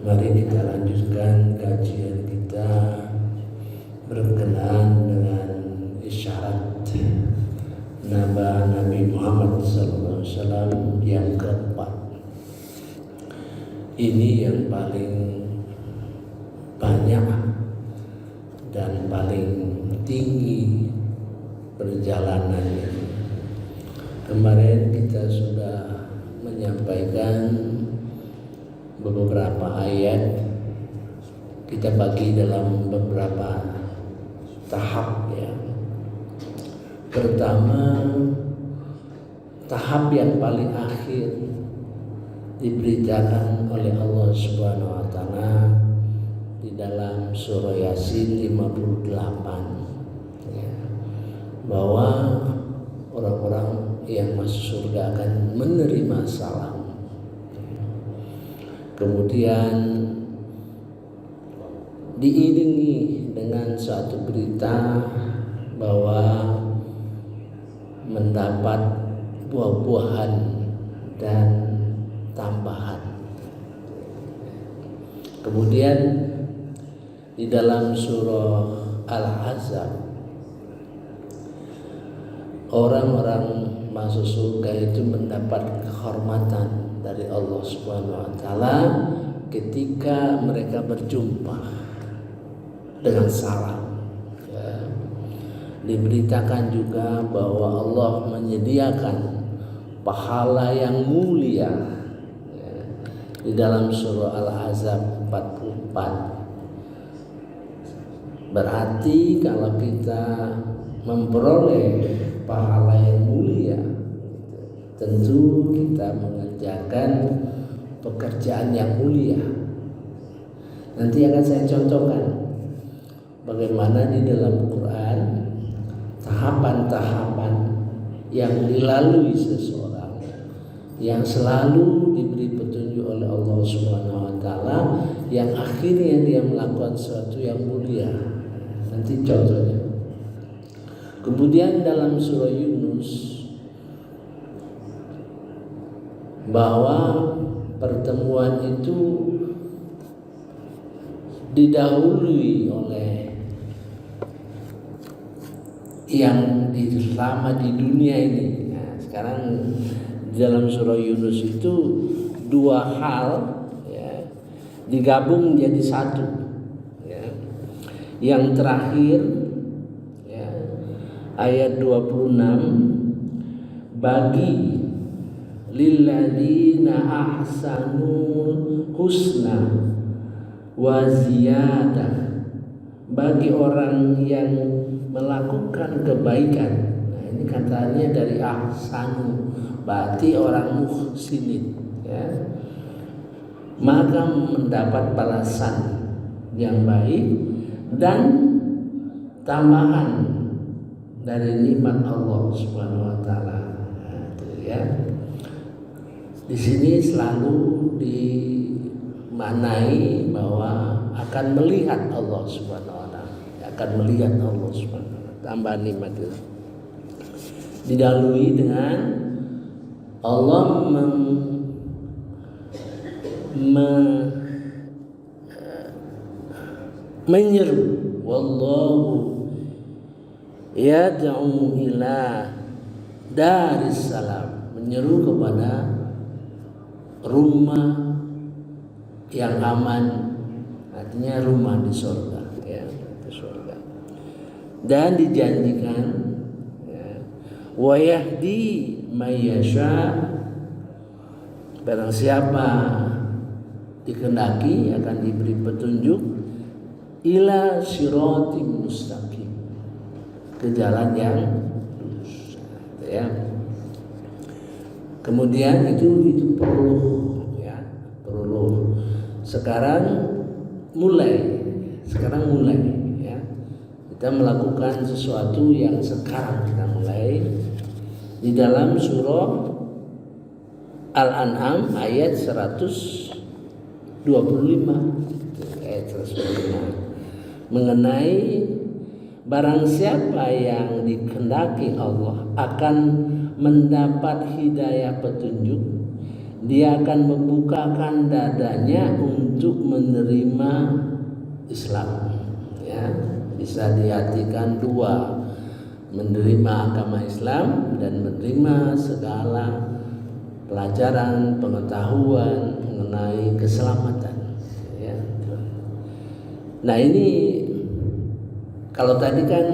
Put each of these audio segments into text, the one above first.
Mari kita lanjutkan kajian kita berkenaan dengan isyarat Nabi Muhammad SAW yang keempat. Ini yang paling banyak dan paling tinggi perjalanannya. Kemarin kita sudah menyampaikan beberapa ayat, kita bagi dalam beberapa tahap ya. Pertama, tahap yang paling akhir diberitakan oleh Allah Subhanahu wa taala di dalam surah Yasin 58 ya, bahwa orang-orang yang masuk surga akan menerima salam. Kemudian diiringi dengan suatu berita bahwa mendapat buah-buahan dan tambahan. Kemudian di dalam surah Al-Ahzab, orang-orang masuk surga itu mendapat kehormatan dari Allah Subhanahu wa taala ketika mereka berjumpa dengan salam ya. Diberitakan juga bahwa Allah menyediakan pahala yang mulia ya. Di dalam surah Al-Ahzab 44. Berarti kalau kita memperoleh pahala yang mulia, tentu kita mengerjakan pekerjaan yang mulia. Nanti akan saya contohkan bagaimana di dalam Quran tahapan-tahapan yang dilalui seseorang yang selalu diberi petunjuk oleh Allah Subhanahu wa taala, yang akhirnya dia melakukan sesuatu yang mulia. Nanti contohnya. Kemudian dalam surah Yunus, bahwa pertemuan itu didahului oleh yang selama di dunia ini. Nah, sekarang dalam surah Yunus itu dua hal ya, digabung menjadi satu ya. Yang terakhir ya, ayat 26, bagi lilladzina ahsanul husna wa ziyadah, bagi orang yang melakukan kebaikan. Nah, ini katanya dari ahsanu, berarti orang muhsinin ya, maka mendapat balasan yang baik dan tambahan dari nikmat Allah Subhanahu wa taala. Nah, itu ya. Di sini selalu dimaknai bahwa akan melihat Allah Subhanahu wa taala, akan melihat Allah Subhanahu wa taala. Tambahan nikmat itu didahului dengan Allah menyeru, wallahu yad'u ila daris salam, menyeru kepada rumah yang aman, artinya rumah di surga ya, di surga. Dan dijanjikan ya, wa yahdi may yasha, barang siapa dikehendaki akan diberi petunjuk ila siratim mustaqim, ke jalan yang lurus ya. Kemudian itu perlu ya, perlu sekarang mulai ya, kita melakukan sesuatu yang sekarang kita mulai di dalam surah Al-An'am ayat 125 ayat 125 mengenai barang siapa yang dikehendaki Allah akan mendapat hidayah petunjuk, dia akan membukakan dadanya untuk menerima Islam. Ya, bisa diartikan dua, menerima agama Islam dan menerima segala pelajaran, pengetahuan mengenai keselamatan. Ya. Nah ini kalau tadi kan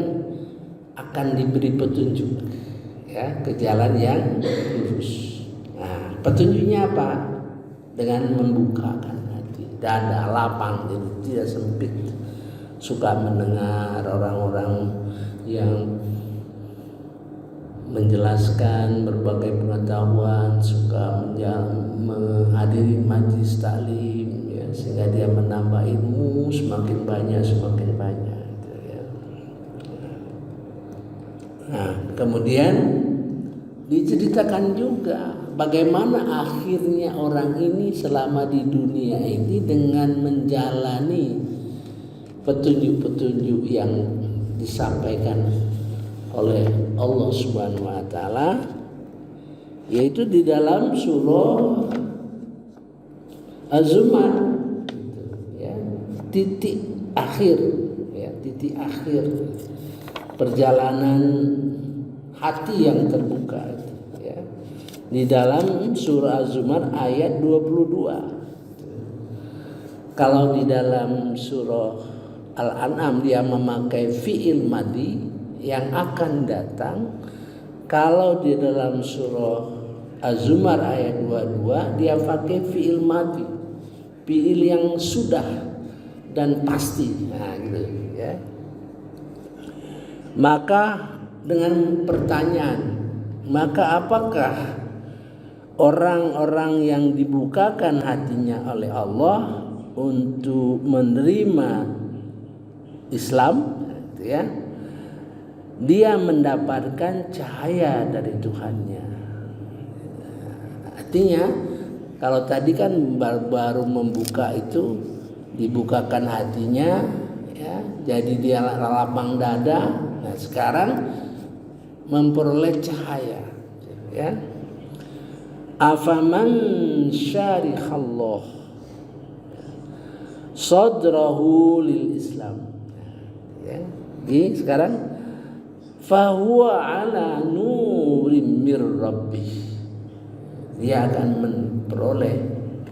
akan diberi petunjuk ya ke jalan yang lurus. Nah, petunjuknya apa? Dengan membukakan hati, dada lapang, jadi tidak sempit. Suka mendengar orang-orang yang menjelaskan berbagai pengetahuan, suka menghadiri majlis taklim, ya, sehingga dia menambah ilmu semakin banyak gitu, ya. Nah, kemudian diceritakan juga bagaimana akhirnya orang ini selama di dunia ini dengan menjalani petunjuk-petunjuk yang disampaikan oleh Allah Subhanahu wa taala, yaitu di dalam surah Az-Zumar, ya, titik akhir perjalanan hati yang terbuka, ya. Di dalam surah Az-Zumar ayat 22. Kalau di dalam surah Al-An'am dia memakai fi'il madhi yang akan datang. Kalau di dalam surah Az-Zumar ayat 22 dia pakai fi'il madhi, fi'il yang sudah dan pasti. Nah, gitu ya. Maka dengan pertanyaan, maka apakah orang-orang yang dibukakan hatinya oleh Allah untuk menerima Islam, ya, dia mendapatkan cahaya dari Tuhannya. Artinya kalau tadi kan baru membuka itu dibukakan hatinya, ya, jadi dia lapang dada. Nah sekarang memperoleh cahaya, ya. Afaman syarikhallah sadrahu lil Islam, ya. Jadi sekarang fahuwa ala nurim mir rabbih, dia akan memperoleh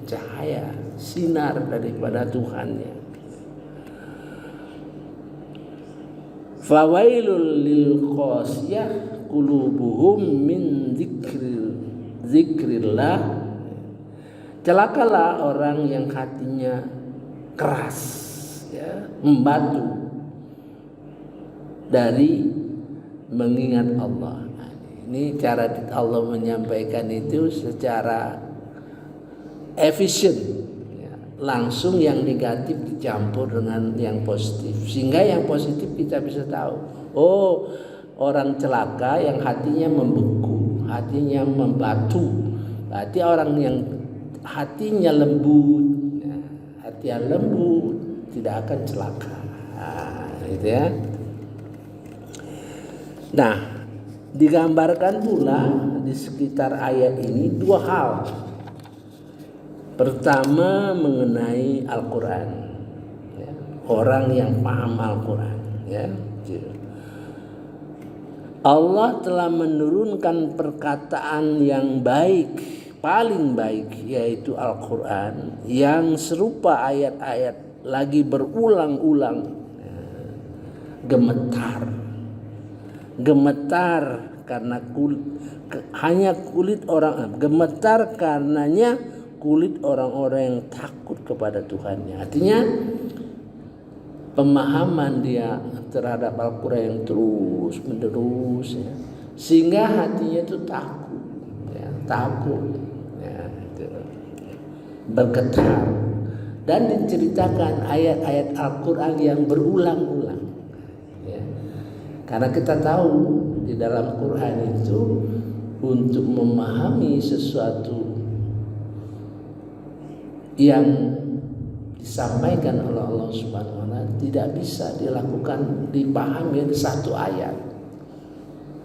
cahaya sinar daripada Tuhannya. Fawailul lil qasiyah qulubuhum min zikrillah, celakalah orang yang hatinya keras, ya, membatu dari mengingat Allah. Nah, ini cara Allah menyampaikan itu secara efisien, ya, langsung yang negatif dicampur dengan yang positif, sehingga yang positif kita bisa tahu, oh orang celaka yang hatinya membeku, hatinya membatu. Berarti orang yang hatinya lembut, ya, hati yang lembut tidak akan celaka. Nah, gitu ya. Nah, digambarkan pula di sekitar ayat ini dua hal. Pertama mengenai Al-Quran, ya, orang yang paham Al-Quran, ya. Allah telah menurunkan perkataan yang baik, paling baik, yaitu Al-Quran, yang serupa ayat-ayat lagi berulang-ulang, ya, gemetar karena gemetar karenanya kulit orang-orang yang takut kepada Tuhannya. Artinya pemahaman dia terhadap Al-Quran yang terus menerus, ya, sehingga hatinya itu takut, ya, bergetar. Dan diceritakan ayat-ayat Al-Quran yang berulang-ulang, ya. Karena kita tahu di dalam Quran itu untuk memahami sesuatu yang disampaikan oleh Allah Subhanahu wa taala tidak bisa dilakukan dipahami di satu ayat.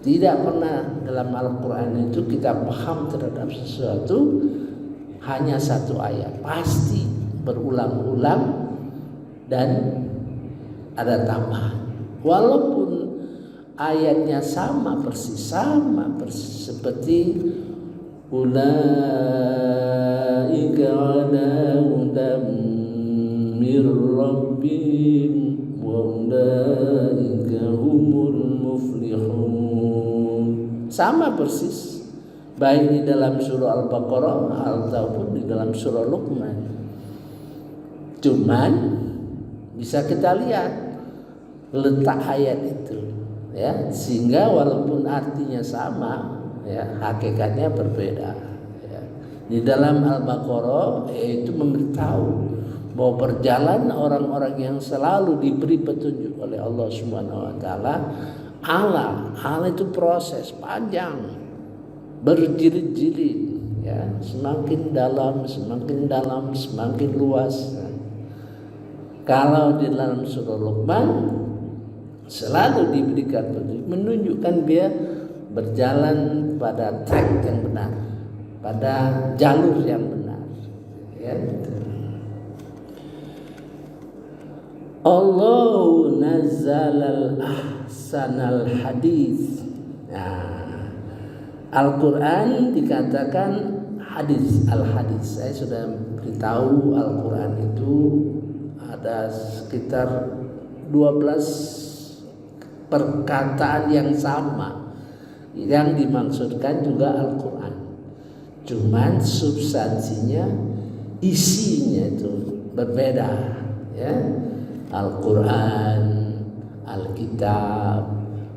Tidak pernah dalam Al-Quran itu kita paham terhadap sesuatu hanya satu ayat, pasti berulang-ulang dan ada tambahan. Walaupun ayatnya sama persis seperti ulaika ala hudam mir rabbihim wa ulaika humul muflihun. Sama persis, baik di dalam surah Al-Baqarah ataupun di dalam surah Luqman. Cuman bisa kita lihat letak ayat itu, ya, sehingga walaupun artinya sama, ya, hakikatnya berbeda. Ya. Di dalam Al-Baqarah itu memberitahu bahwa perjalanan orang-orang yang selalu diberi petunjuk oleh Allah Subhanahu wa taala, Allah itu proses panjang, berjilid-jilid, ya, semakin dalam, semakin luas. Kalau di dalam surah Luqman selalu diberikan petunjuk, menunjukkan dia berjalan pada track yang benar, pada jalur yang benar, ya. Allahu nazzalal ahsanal hadis. Nah, Al-Quran dikatakan hadis, al-hadis. Saya sudah beritahu Al-Quran itu ada sekitar 12 perkataan yang sama yang dimaksudkan juga Al-Quran. Cuman substansinya, isinya itu berbeda, ya. Al-Quran, Al-Kitab,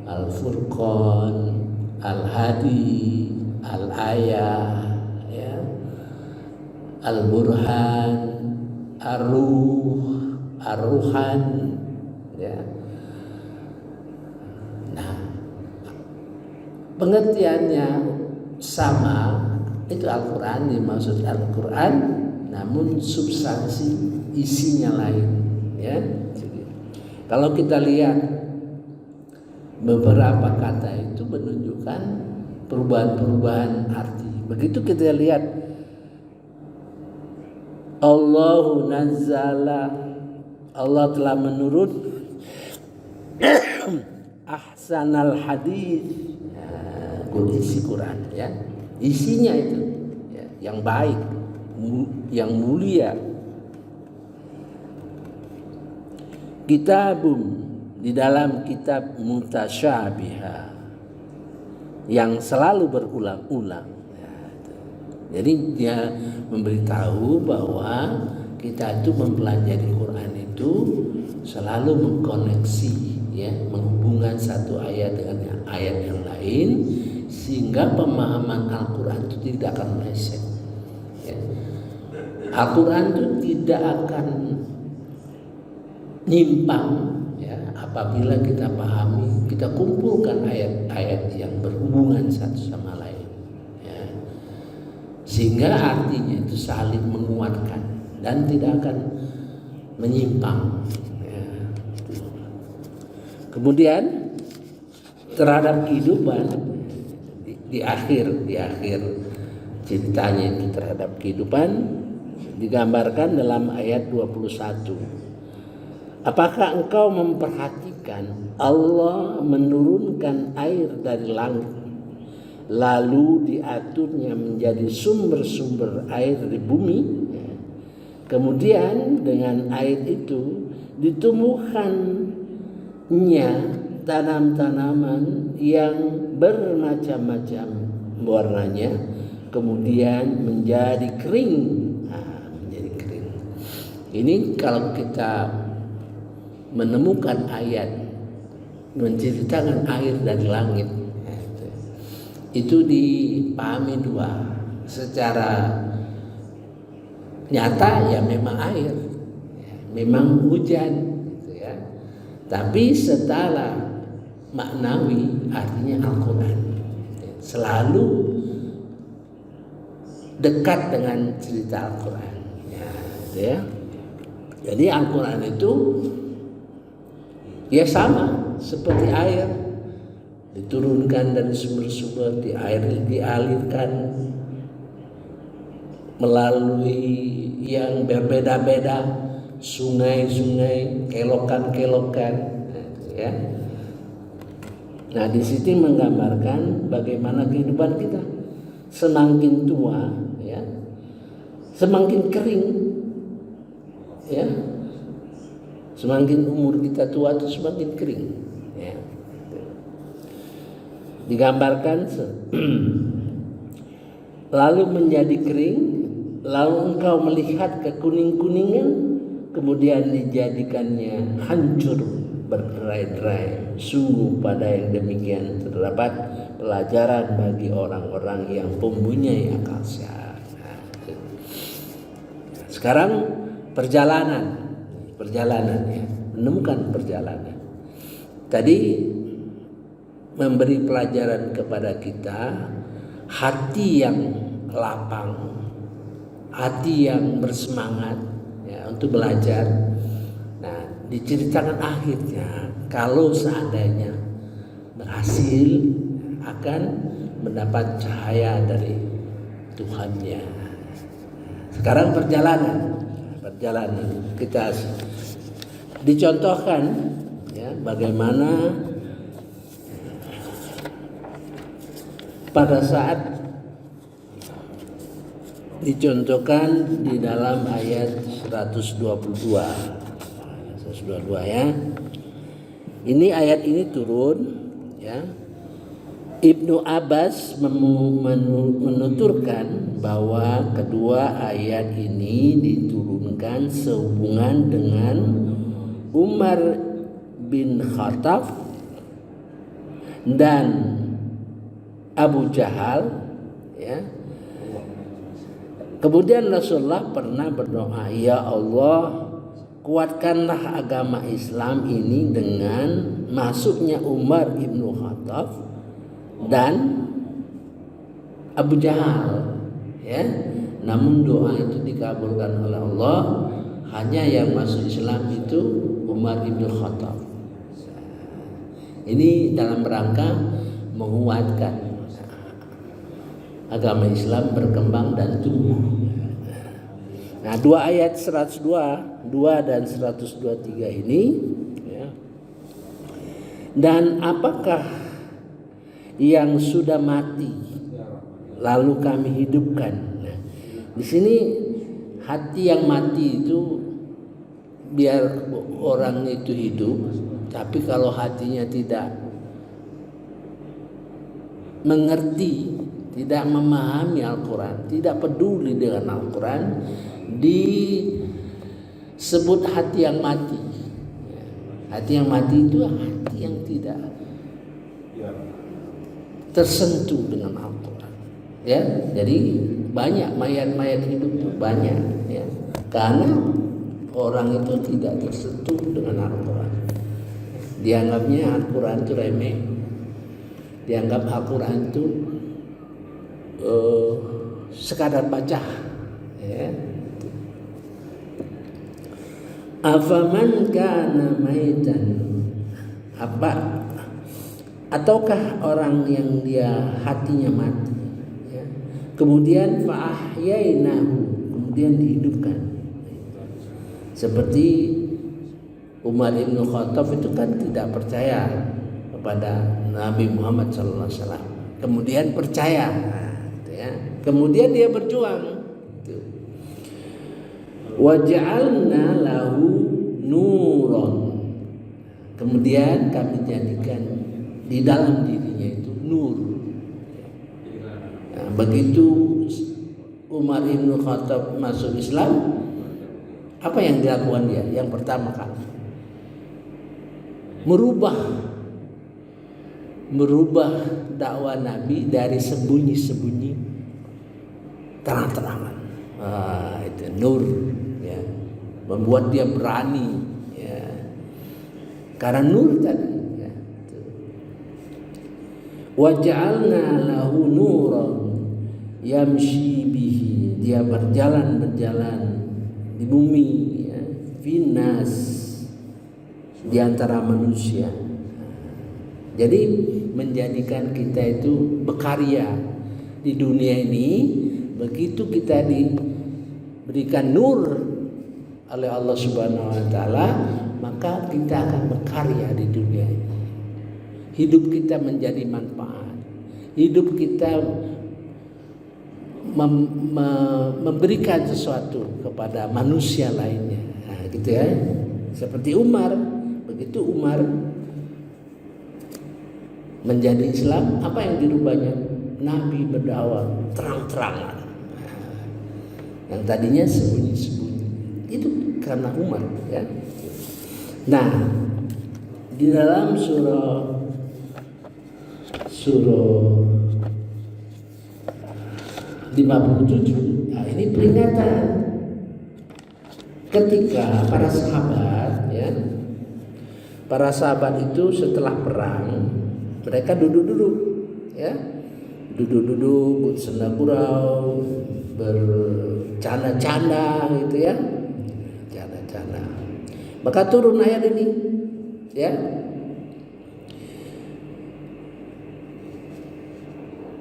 Al-Furqan, Al-Hadi, Al-Ayah, ya, Al-Burhan, Ar-Ruh, Ar-Ruhan, ya. Nah, pengertiannya sama, itu Al-Quran, dimaksud Al-Quran, namun substansi isinya lain, ya. Kalau kita lihat beberapa kata itu menunjukkan perubahan-perubahan arti. Begitu kita lihat Allahu nazzala, Allah telah menurun ahsanal hadis, isi Quran, ya, isinya itu, ya, yang baik, yang mulia. Kitabum, di dalam kitab mutasyabiha, yang selalu berulang-ulang. Jadi dia memberitahu bahwa kita itu mempelajari Quran itu selalu mengkoneksi, ya, menghubungkan satu ayat dengan ayat yang lain, sehingga pemahaman Al-Quran itu tidak akan meleset, ya. Al-Quran itu tidak akan nyimpang, ya, apabila kita pahami, kita kumpulkan ayat-ayat yang berhubungan satu sama lain, ya, sehingga artinya itu saling menguatkan dan tidak akan menyimpang, ya. Kemudian terhadap kehidupan di akhir ceritanya itu terhadap kehidupan digambarkan dalam ayat 21. Apakah engkau memperhatikan Allah menurunkan air dari langit, lalu diaturnya menjadi sumber-sumber air di bumi? Kemudian dengan air itu ditumbuhkannya tanam-tanaman yang bermacam-macam warnanya, kemudian menjadi kering. Menjadi kering. Ini kalau kita menemukan ayat menceritakan air dari langit, itu dipahami dua. Secara nyata ya memang air, memang hujan, gitu ya. Tapi secara maknawi artinya Al-Quran selalu dekat dengan cerita Al-Quran, ya, gitu ya. Jadi Al-Quran itu ya sama seperti air, diturunkan dari sumber-sumber, dialirkan melalui yang berbeda-beda, sungai-sungai, kelokan-kelokan, ya. Nah, di sini menggambarkan bagaimana kehidupan kita semakin tua, ya, semakin kering, ya. Semakin umur kita tua itu semakin kering, ya. Digambarkan lalu menjadi kering, lalu engkau melihat kekuning-kuningan, kemudian dijadikannya hancur berderai-derai. Sungguh pada yang demikian terdapat pelajaran bagi orang-orang yang mempunyai akal sehat. Sekarang perjalanan ya, menemukan perjalanan. Tadi memberi pelajaran kepada kita hati yang lapang, hati yang bersemangat, ya, untuk belajar. Nah, diceritakan akhirnya kalau seandainya berhasil akan mendapat cahaya dari Tuhannya. Sekarang perjalanan kita dicontohkan, ya, bagaimana pada saat dicontohkan di dalam ayat 122 ya. Ini ayat ini turun, ya. Ibnu Abbas menuturkan bahwa kedua ayat ini diturunkan sehubungan dengan Umar bin Khattab dan Abu Jahal, ya. Kemudian Rasulullah pernah berdoa, ya Allah, kuatkanlah agama Islam ini dengan masuknya Umar bin Khattab dan Abu Jahal, ya. Namun doa itu dikabulkan oleh Allah. Hanya yang masuk Islam itu Umar bin Khattab. Ini dalam rangka menguatkan agama Islam berkembang dan tumbuh. Nah, dua ayat 102 dan 123 ini, ya. Dan apakah yang sudah mati lalu kami hidupkan? Nah, di sini hati yang mati itu biar orang itu hidup, tapi kalau hatinya tidak mengerti, tidak memahami Al-Quran, tidak peduli dengan Al-Quran, disebut hati yang mati. Hati yang mati itu hati yang tidak tersentuh dengan Al-Quran, ya. Jadi banyak mayat-mayat hidup itu banyak, ya, karena orang itu tidak tersentuh dengan Al-Quran. Dianggapnya Al-Quran itu remeh, dianggap Al-Quran itu sekadar baca, ya. Afaman kana maitan, apa ataukah orang yang dia hatinya mati, ya, kemudian fa'ahyainahu, kemudian dihidupkan, seperti Umar bin Khattab itu kan tidak percaya kepada Nabi Muhammad SAW, kemudian percaya, ya. Kemudian dia berjuang, waja'alna lahu nuron, kemudian kami jadikan di dalam dirinya itu nur. Nah, begitu Umar bin Khattab masuk Islam, apa yang dilakukan dia? Yang pertama kali merubah dakwah Nabi dari sembunyi-sembunyi terang-terangan. Itu nur, ya, membuat dia berani, ya, karena nur tadi. Waja'alna lahu nuran yamshi bihi, dia berjalan di bumi, ya, finnas, di antara manusia. Jadi menjadikan kita itu berkarya di dunia ini begitu kita diberikan nur oleh Allah Subhanahu wa taala, maka kita akan berkarya di dunia ini. Hidup kita menjadi manfaat. Hidup kita memberikan sesuatu kepada manusia lainnya. Nah, gitu ya. Seperti Umar, begitu Umar menjadi Islam, apa yang dirubahnya? Nabi berdakwah terang-terangan. Yang tadinya sembunyi-sembunyi. Itu karena Umar, ya. Nah, di dalam surah 57, nah ini peringatan ketika para sahabat, ya, para sahabat itu setelah perang mereka duduk-duduk, ya, duduk-duduk bersenda gurau, bercanda-canda, gitu ya, canda-canda. Maka turun ayat ini, ya.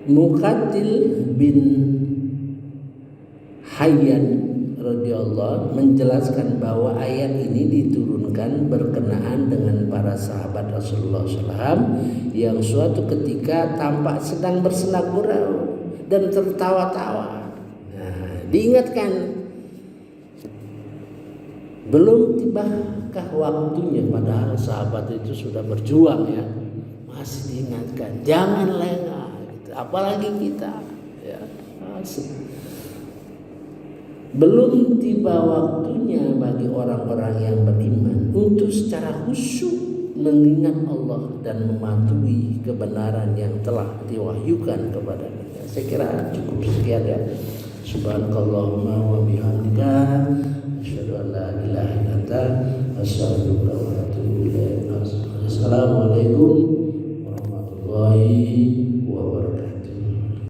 Muqatil bin Hayyan radhiyallahu menjelaskan bahwa ayat ini diturunkan berkenaan dengan para sahabat Rasulullah SAW yang suatu ketika tampak sedang bersenang gurau dan tertawa-tawa. Nah, diingatkan, belum tibakah waktunya, padahal sahabat itu sudah berjuang, ya, masih diingatkan jangan lengah. Apalagi kita, ya, belum tiba waktunya bagi orang-orang yang beriman untuk secara khusyuk mengingat Allah dan mematuhi kebenaran yang telah diwahyukan kepada mereka. Saya kira cukup sekian, ya. Subhanakallahumma wa bihamdika asyhadu an la ilaha illa anta astaghfiruka wa atubu ilaik. Assalamualaikum